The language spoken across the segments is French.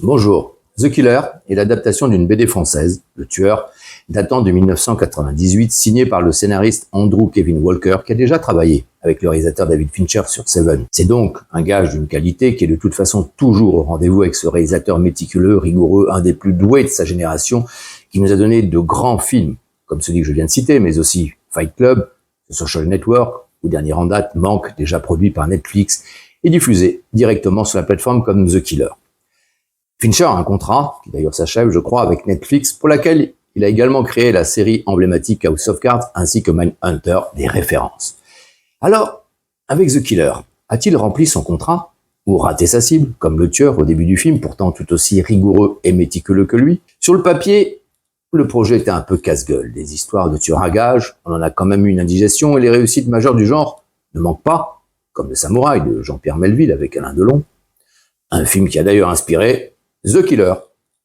Bonjour. The Killer est l'adaptation d'une BD française, Le Tueur, datant de 1998, signée par le scénariste Andrew Kevin Walker, qui a déjà travaillé avec le réalisateur David Fincher sur Seven. C'est donc un gage d'une qualité qui est de toute façon toujours au rendez-vous avec ce réalisateur méticuleux, rigoureux, un des plus doués de sa génération, qui nous a donné de grands films, comme celui que je viens de citer, mais aussi Fight Club, The Social Network, ou dernier en date, Manque, déjà produit par Netflix, et diffusé directement sur la plateforme comme The Killer. Fincher a un contrat, qui d'ailleurs s'achève, je crois, avec Netflix, pour laquelle il a également créé la série emblématique House of Cards, ainsi que Mindhunter, des références. Alors, avec The Killer, a-t-il rempli son contrat ou raté sa cible, comme le tueur au début du film, pourtant tout aussi rigoureux et méticuleux que lui? Sur le papier, le projet était un peu casse-gueule. Des histoires de tueurs à gages, on en a quand même eu une indigestion, et les réussites majeures du genre ne manquent pas, comme Le Samouraï de Jean-Pierre Melville avec Alain Delon. Un film qui a d'ailleurs inspiré The Killer,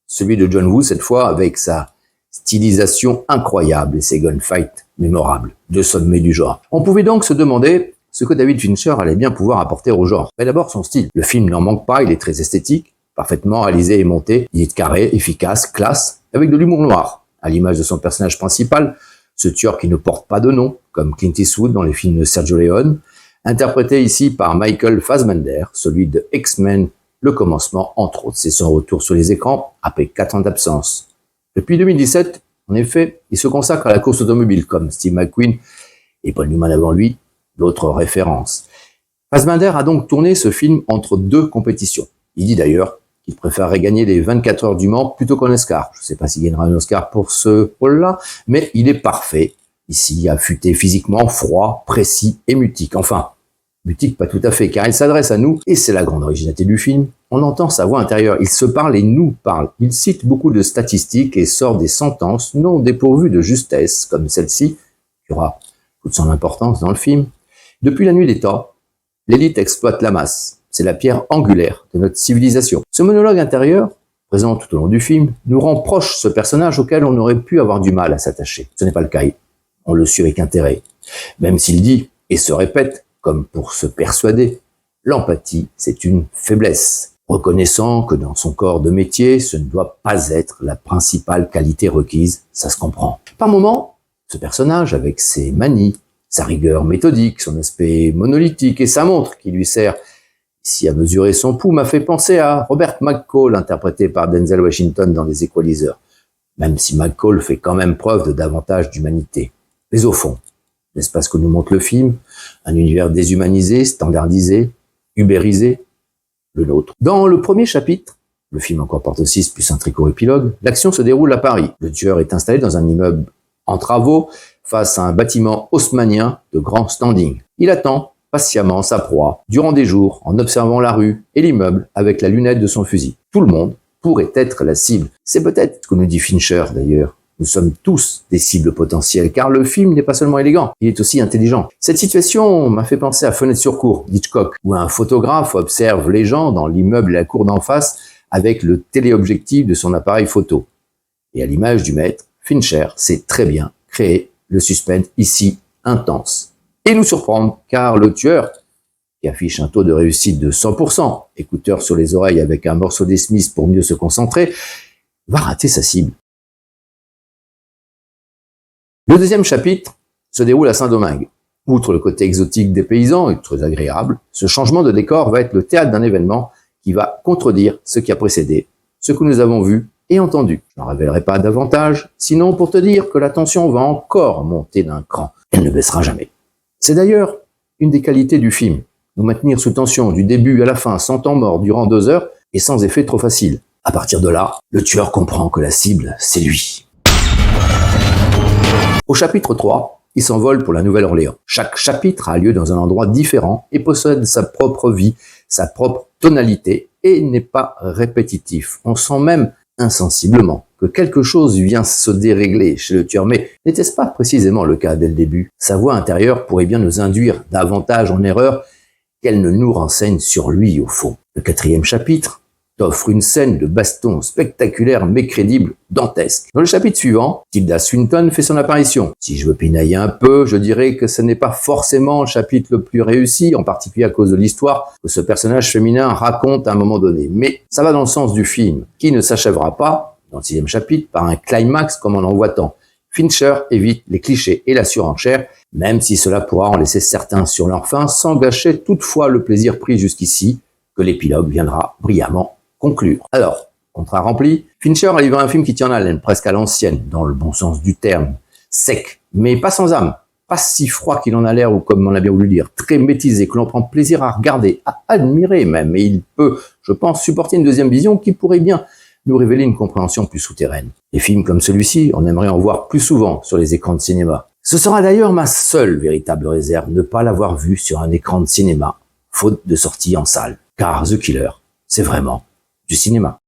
celui de John Woo cette fois, avec sa stylisation incroyable et ses gunfights mémorables, deux sommets du genre. On pouvait donc se demander ce que David Fincher allait bien pouvoir apporter au genre. Mais d'abord son style. Le film n'en manque pas, il est très esthétique, parfaitement réalisé et monté, il est carré, efficace, classe, avec de l'humour noir. À l'image de son personnage principal, ce tueur qui ne porte pas de nom, comme Clint Eastwood dans les films de Sergio Leone, interprété ici par Michael Fassbender, celui de X-Men, le commencement, entre autres. C'est son retour sur les écrans après 4 ans d'absence. Depuis 2017, en effet, il se consacre à la course automobile, comme Steve McQueen et Paul Newman avant lui, d'autres références. Fassbender a donc tourné ce film entre deux compétitions. Il dit d'ailleurs qu'il préférerait gagner les 24 heures du Mans plutôt qu'un Oscar. Je ne sais pas s'il gagnera un Oscar pour ce rôle-là, mais il est parfait. Ici, affûté physiquement, froid, précis et mutique. Enfin, mutique pas tout à fait, car il s'adresse à nous, et c'est la grande originalité du film. On entend sa voix intérieure, il se parle et nous parle. Il cite beaucoup de statistiques et sort des sentences non dépourvues de justesse, comme celle-ci, qui aura toute son importance dans le film. Depuis la nuit des temps, l'élite exploite la masse. C'est la pierre angulaire de notre civilisation. Ce monologue intérieur, présent tout au long du film, nous rend proche ce personnage auquel on aurait pu avoir du mal à s'attacher. Ce n'est pas le cas. On le suit avec intérêt. Même s'il dit, et se répète, comme pour se persuader, l'empathie, c'est une faiblesse. Reconnaissant que dans son corps de métier, ce ne doit pas être la principale qualité requise, ça se comprend. Par moments, ce personnage, avec ses manies, sa rigueur méthodique, son aspect monolithique et sa montre qui lui sert ici à mesurer son pouls, m'a fait penser à Robert McCall, interprété par Denzel Washington dans Les Equalizers. Même si McCall fait quand même preuve de davantage d'humanité. Mais au fond, n'est-ce pas ce que nous montre le film? Un univers déshumanisé, standardisé, ubérisé, le nôtre. Dans le premier chapitre, le film en comporte 6 plus un tricot épilogue, l'action se déroule à Paris. Le tueur est installé dans un immeuble en travaux face à un bâtiment haussmannien de grand standing. Il attend patiemment sa proie durant des jours en observant la rue et l'immeuble avec la lunette de son fusil. Tout le monde pourrait être la cible. C'est peut-être ce que nous dit Fincher d'ailleurs. Nous sommes tous des cibles potentielles, car le film n'est pas seulement élégant, il est aussi intelligent. Cette situation m'a fait penser à Fenêtre sur cour, d'Hitchcock, où un photographe observe les gens dans l'immeuble et la cour d'en face avec le téléobjectif de son appareil photo. Et à l'image du maître, Fincher sait très bien créer le suspense ici intense. Et nous surprendre, car le tueur, qui affiche un taux de réussite de 100%, écouteur sur les oreilles avec un morceau des Smiths pour mieux se concentrer, va rater sa cible. Le deuxième chapitre se déroule à Saint-Domingue. Outre le côté exotique des paysans et très agréable, ce changement de décor va être le théâtre d'un événement qui va contredire ce qui a précédé, ce que nous avons vu et entendu. Je n'en révélerai pas davantage, sinon pour te dire que la tension va encore monter d'un cran. Elle ne baissera jamais. C'est d'ailleurs une des qualités du film, nous maintenir sous tension du début à la fin sans temps mort durant 2 heures et sans effet trop facile. À partir de là, le tueur comprend que la cible, c'est lui. Au chapitre 3, il s'envole pour la Nouvelle-Orléans. Chaque chapitre a lieu dans un endroit différent et possède sa propre vie, sa propre tonalité et n'est pas répétitif. On sent même insensiblement que quelque chose vient se dérégler chez le tueur, mais n'était-ce pas précisément le cas dès le début? Sa voix intérieure pourrait bien nous induire davantage en erreur qu'elle ne nous renseigne sur lui au fond. Le 4e chapitre t'offre une scène de baston spectaculaire mais crédible, dantesque. Dans le chapitre suivant, Tilda Swinton fait son apparition. Si je veux pinailler un peu, je dirais que ce n'est pas forcément le chapitre le plus réussi, en particulier à cause de l'histoire que ce personnage féminin raconte à un moment donné. Mais ça va dans le sens du film, qui ne s'achèvera pas, dans le 6e chapitre, par un climax comme on en voit tant. Fincher évite les clichés et la surenchère, même si cela pourra en laisser certains sur leur faim, sans gâcher toutefois le plaisir pris jusqu'ici, que l'épilogue viendra brillamment conclure. Alors, contrat rempli, Fincher a livré un film qui tient en haleine, presque à l'ancienne, dans le bon sens du terme. Sec, mais pas sans âme. Pas si froid qu'il en a l'air, ou comme on a bien voulu dire, très métisé, que l'on prend plaisir à regarder, à admirer même. Et il peut, je pense, supporter une deuxième vision qui pourrait bien nous révéler une compréhension plus souterraine. Des films comme celui-ci, on aimerait en voir plus souvent sur les écrans de cinéma. Ce sera d'ailleurs ma seule véritable réserve, ne pas l'avoir vu sur un écran de cinéma, faute de sortie en salle. Car The Killer, c'est vraiment du cinéma.